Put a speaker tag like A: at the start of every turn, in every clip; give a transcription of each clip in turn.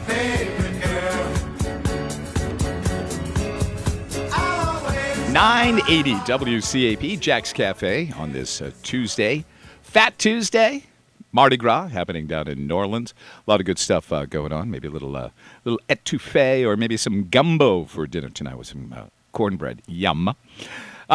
A: favorite girl.
B: 980 WCAP, Jack's Cafe on this Tuesday. Fat Tuesday. Mardi Gras happening down in New Orleans. A lot of good stuff going on. Maybe a little etouffee or maybe some gumbo for dinner tonight with some cornbread. Yum.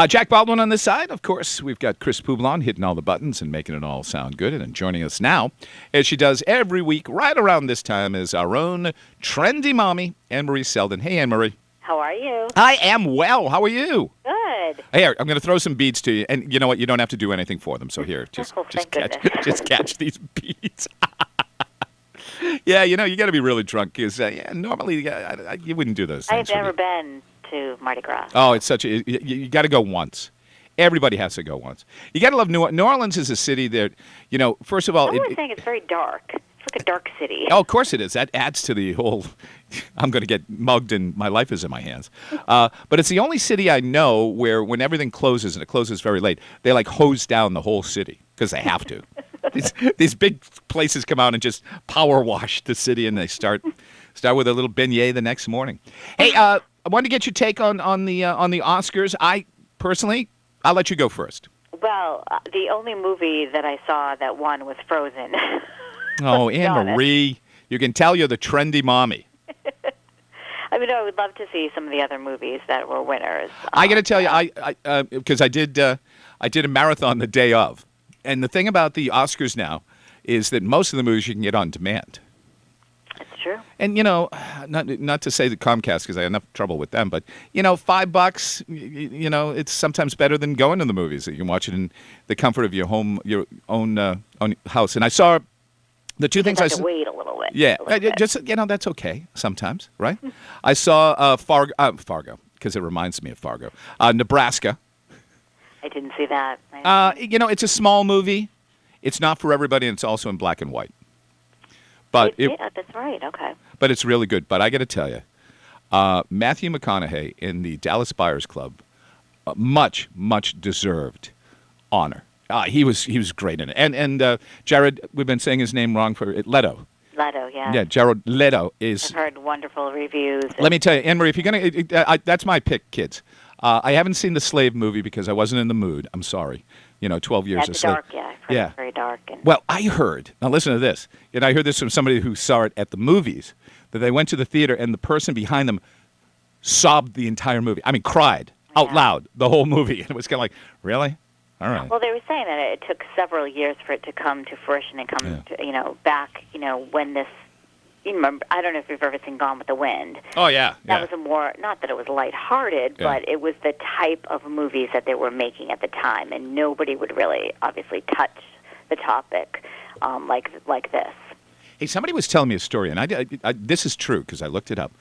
B: Jack Baldwin on this side. Of course, we've got Chris Poublon hitting all the buttons and making it all sound good. And joining us now, as she does every week right around this time, is our own trendy mommy, Annmarie Seldon. Hey, Annmarie.
C: How are you?
B: I am well. How are you?
C: Good.
B: Here, I'm going to throw some beads to you, and you know what? You don't have to do anything for them. So here, just catch these beads. Yeah, you got to be really drunk because normally you wouldn't do those things.
C: I've never been to Mardi Gras.
B: Oh, it's such a you got to go once. Everybody has to go once. You got to love New Orleans. Is a city that first of all,
C: I was saying it's very dark. It's like a dark city.
B: Oh, of course it is. That adds to the whole. I'm going to get mugged and my life is in my hands. But it's the only city I know where when everything closes, and it closes very late, they like hose down the whole city because they have to. These big places come out and just power wash the city, and they start with a little beignet the next morning. Hey, I wanted to get your take on the Oscars. I'll let you go first.
C: Well, the only movie that I saw that won was Frozen.
B: Oh, Annmarie, you can tell you're the trendy mommy.
C: I mean, I would love to see some of the other movies that were winners.
B: I got to tell you, because I did a marathon the day of, and the thing about the Oscars now is that most of the movies you can get on demand.
C: That's true.
B: And not to say that Comcast, because I have enough trouble with them, but $5, it's sometimes better than going to the movies. You can watch it in the comfort of your home, your own house. And I saw. The two things I saw.
C: Wait a little bit.
B: Yeah, just that's okay sometimes, right? I saw Fargo because it reminds me of Fargo. Nebraska.
C: I didn't see that.
B: It's a small movie. It's not for everybody, and it's also in black and white. But
C: that's right. Okay.
B: But it's really good. But I got to tell you, Matthew McConaughey in the Dallas Buyers Club, much deserved honor. He was great in it. And Jared, we've been saying his name wrong for it. Leto, yeah. Yeah, Jared Leto is.
C: I've heard wonderful reviews.
B: Let me tell you, Annmarie, if you're going to, that's my pick, kids. I haven't seen the Slave movie because I wasn't in the mood. I'm sorry. 12 years of Slave.
C: Dark, yeah. I've heard it's very dark.
B: Well, I heard, now listen to this, and I heard this from somebody who saw it at the movies, that they went to the theater and the person behind them sobbed the entire movie. I mean, cried out loud the whole movie. And it was kind of like, really? All right.
C: Well, they were saying that it took several years for it to come to fruition and come to, back, when this, remember, I don't know if you've ever seen Gone with the Wind.
B: Oh, yeah.
C: That was a more, not that it was lighthearted, but it was the type of movies that they were making at the time, and nobody would really, obviously, touch the topic like this.
B: Hey, somebody was telling me a story, and I this is true because I looked it up.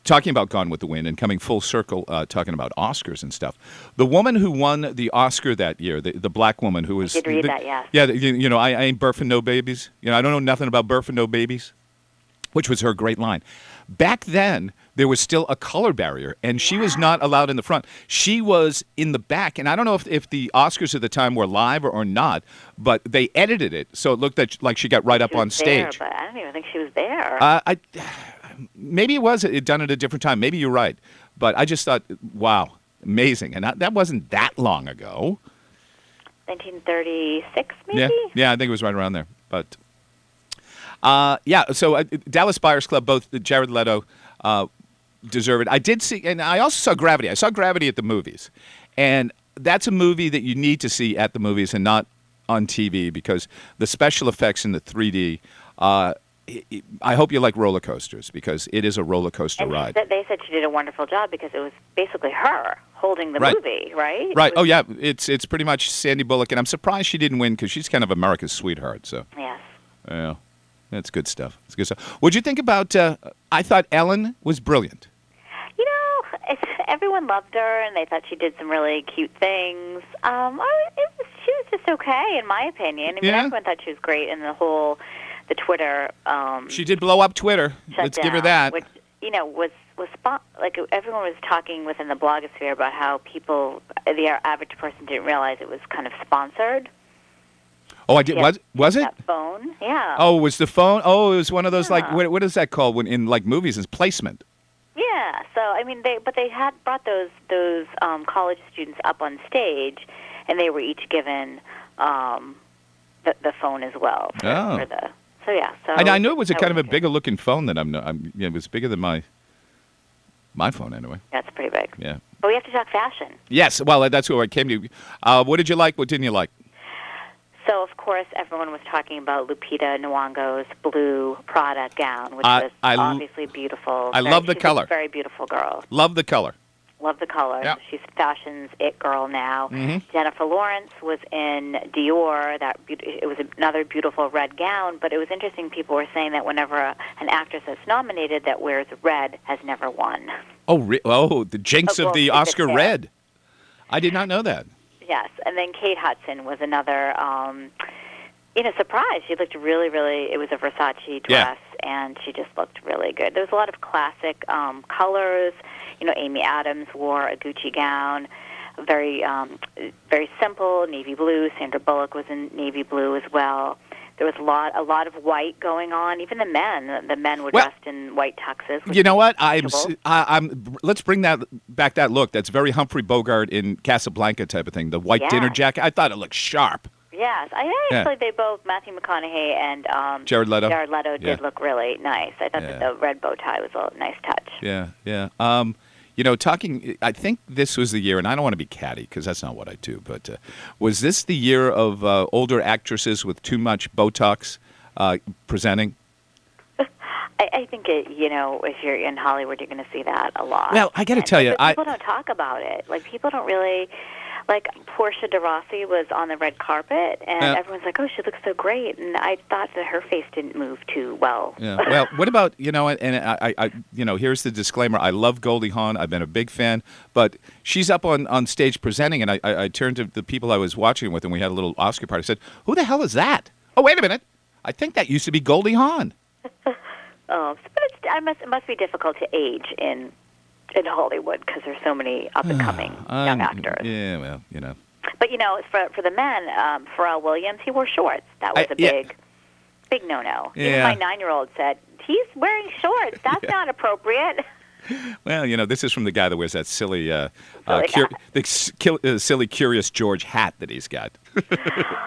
B: Talking about Gone with the Wind and coming full circle, talking about Oscars and stuff. The woman who won the Oscar that year, the black woman who was...
C: I did read that, yes.
B: Yeah, I ain't birthing no babies. I don't know nothing about birthing no babies, which was her great line. Back then, there was still a color barrier, and she was not allowed in the front. She was in the back, and I don't know if the Oscars at the time were live or not, but they edited it, so it looked like she got right up on stage.
C: But I don't even think she was there.
B: Maybe it was done at a different time. Maybe you're right. But I just thought, wow, amazing. And that wasn't that long ago.
C: 1936, maybe?
B: Yeah, I think it was right around there. But, so Dallas Buyers Club, both Jared Leto deserve it. I did see, and I also saw Gravity. I saw Gravity at the movies. And that's a movie that you need to see at the movies and not on TV because the special effects in the 3D I hope you like roller coasters because it is a roller coaster ride.
C: They said she did a wonderful job because it was basically her holding the movie, right?
B: Right. Oh, yeah. It's pretty much Sandy Bullock, and I'm surprised she didn't win because she's kind of America's sweetheart. So
C: yes.
B: Yeah, that's good stuff. It's good stuff. What'd you think about? I thought Ellen was brilliant.
C: Everyone loved her, and they thought she did some really cute things. She was just okay, in my opinion. I mean, everyone thought she was great, and the Twitter.
B: She did blow up Twitter. Let's give her that.
C: Which was like everyone was talking within the blogosphere about how the average person didn't realize it was kind of sponsored.
B: Oh, I did. Was it?
C: That phone? Yeah.
B: Oh, it was the phone? Oh, it was one of those like
C: Yeah.
B: what is that called when in like movies? It's placement.
C: Yeah. So I mean, they had brought those college students up on stage, and they were each given the phone as well for the. So yeah. So
B: I knew it was a kind of a
C: good.
B: bigger looking phone than yeah, it was bigger than my phone anyway.
C: That's pretty big.
B: Yeah.
C: But we have to talk fashion.
B: Yes. Well, that's where I came to. What did you like? What didn't you like?
C: So, of course, everyone was talking about Lupita Nyong'o's blue Prada gown, which was obviously beautiful.
B: I love the color.
C: She's a very beautiful girl.
B: Love the color.
C: Love the color.
B: Yeah.
C: She's fashion's it girl now.
B: Mm-hmm.
C: Jennifer Lawrence was in Dior. It was another beautiful red gown, but it was interesting. People were saying that whenever an actress is nominated that wears red has never won.
B: Oh, the jinx of the Oscar red. I did not know that.
C: Yes, and then Kate Hudson was another, surprise. She looked really, really, it was a Versace dress, and she just looked really good. There was a lot of classic colors. Amy Adams wore a Gucci gown, very simple, navy blue. Sandra Bullock was in navy blue as well. There was a lot of white going on. Even the men were dressed in white tuxes.
B: You know what? Let's bring back that look. That's very Humphrey Bogart in Casablanca type of thing. The white dinner jacket. I thought it looked sharp.
C: Yes, they both, Matthew McConaughey and
B: Jared Leto.
C: Did look really nice. I thought that the red bow tie was a nice touch.
B: Yeah. I think this was the year, and I don't want to be catty because that's not what I do, but was this the year of older actresses with too much Botox presenting?
C: I think if you're in Hollywood, you're going to see that a lot.
B: Well, I got to tell you,
C: people don't talk about it. Like people don't really. Like Portia de Rossi was on the red carpet, and everyone's like, "Oh, she looks so great," and I thought that her face didn't move too well.
B: Yeah. Well, what about And I here's the disclaimer: I love Goldie Hawn. I've been a big fan, but she's up on stage presenting, and I turned to the people I was watching with, and we had a little Oscar party. I said, "Who the hell is that?" Oh, wait a minute! I think that used to be Goldie Hawn.
C: But it must be difficult to age in Hollywood because there's so many up-and-coming young actors.
B: Yeah, well,
C: But, for the men, Pharrell Williams, he wore shorts. That was a big no-no.
B: Yeah.
C: Even my 9-year-old said, he's wearing shorts. That's not appropriate.
B: Well, this is from the guy that wears that silly, silly Curious George hat that he's got.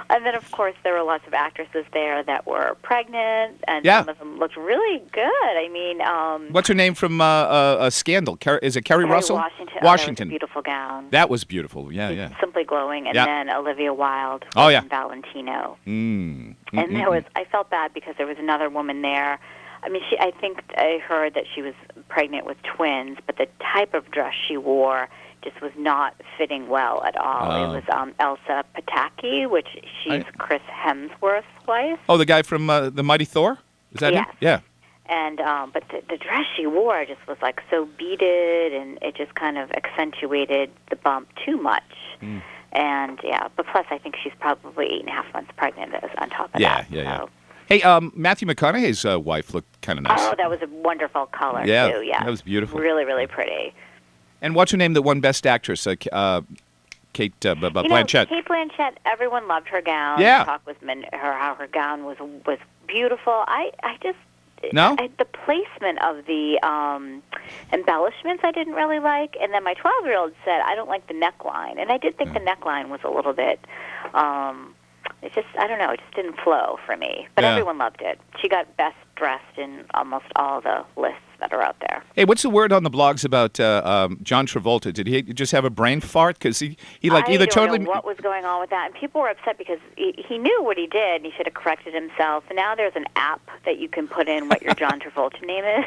C: And then, of course, there were lots of actresses there that were pregnant, and some of them looked really good. I mean,
B: what's her name from Scandal? Is it Kerry Russell?
C: Washington.
B: Washington.
C: That was a beautiful gown.
B: That was beautiful. Yeah.
C: Simply glowing. And then Olivia Wilde. Valentino.
B: And
C: I felt bad because there was another woman there. I mean, I think I heard that she was pregnant with twins, but the type of dress she wore just was not fitting well at all. It was Elsa Pataki, which she's Chris Hemsworth's wife.
B: Oh, the guy from The Mighty Thor? Is that him? Yeah.
C: And but the dress she wore just was like so beaded, and it just kind of accentuated the bump too much. And but plus I think she's probably 8.5 months pregnant on top of that.
B: Yeah. Hey, Matthew McConaughey's wife looked kind of nice.
C: Oh, that was a wonderful color, too. Yeah,
B: that was beautiful.
C: Really, really pretty.
B: And what's her name that won Best Actress? Kate Blanchett.
C: Kate Blanchett, everyone loved her gown.
B: Yeah.
C: The talk was how her gown was beautiful. I just...
B: No?
C: The placement of the embellishments I didn't really like. And then my 12-year-old said, I don't like the neckline. And I did think the neckline was a little bit... it just didn't flow for me. But everyone loved it. She got best dressed in almost all the lists that are out there.
B: Hey, what's the word on the blogs about John Travolta? Did he just have a brain fart? Because he either totally...
C: I don't know what was going on with that. And people were upset because he knew what he did, and he should have corrected himself. And now there's an app that you can put in what your John Travolta name is.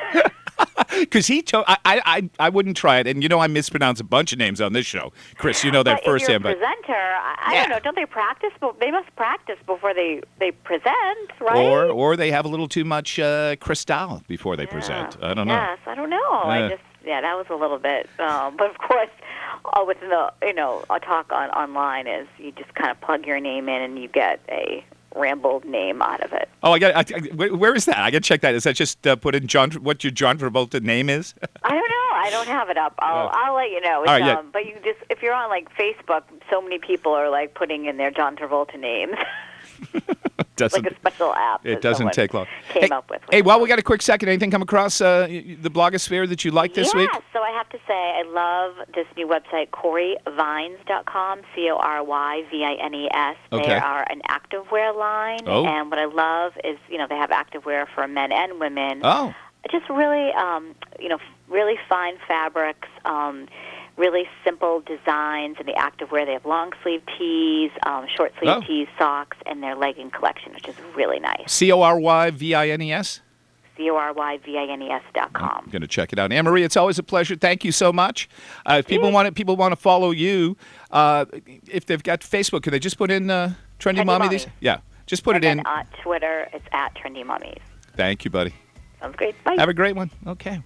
B: Because I wouldn't try it. And I mispronounce a bunch of names on this show. Chris, you know that firsthand.
C: But if you're a presenter, I don't know. Don't they practice? They must practice before they present, right?
B: Or they have a little too much Cristal before they present. I don't know.
C: Yes, I don't know. That was a little bit. But of course, with a talk online is you just kind of plug your name in and you get a rambled name out of it.
B: Oh, where is that? I got to check that. Is that just put in what your John Travolta name is?
C: I don't know. I don't have it up. I'll let you know. But you if you're on like Facebook, so many people are like putting in their John Travolta names.
B: Doesn't,
C: like a special app.
B: it doesn't take long.
C: Came up with.
B: Hey, while we got a quick second, anything come across the blogosphere that you liked this week?
C: Yeah, so I have to say I love this new website, CoreyVines.com, CORYVINES.
B: Okay.
C: They are an activewear line, and what I love is, they have activewear for men and women.
B: Oh.
C: Just really, really fine fabrics, really simple designs in the activewear. They have long sleeve tees, short sleeve tees, socks, and their legging collection, which is really nice.
B: CORYVINES?
C: CORYVINES.com.
B: I'm going to check it out. Annmarie, it's always a pleasure. Thank you so much. If people want to follow you, if they've got Facebook, can they just put in Trendy Mommy? Yeah, just put it in.
C: On Twitter, it's @Trendy Mummies.
B: Thank you, buddy.
C: Sounds great. Bye.
B: Have a great one. Okay.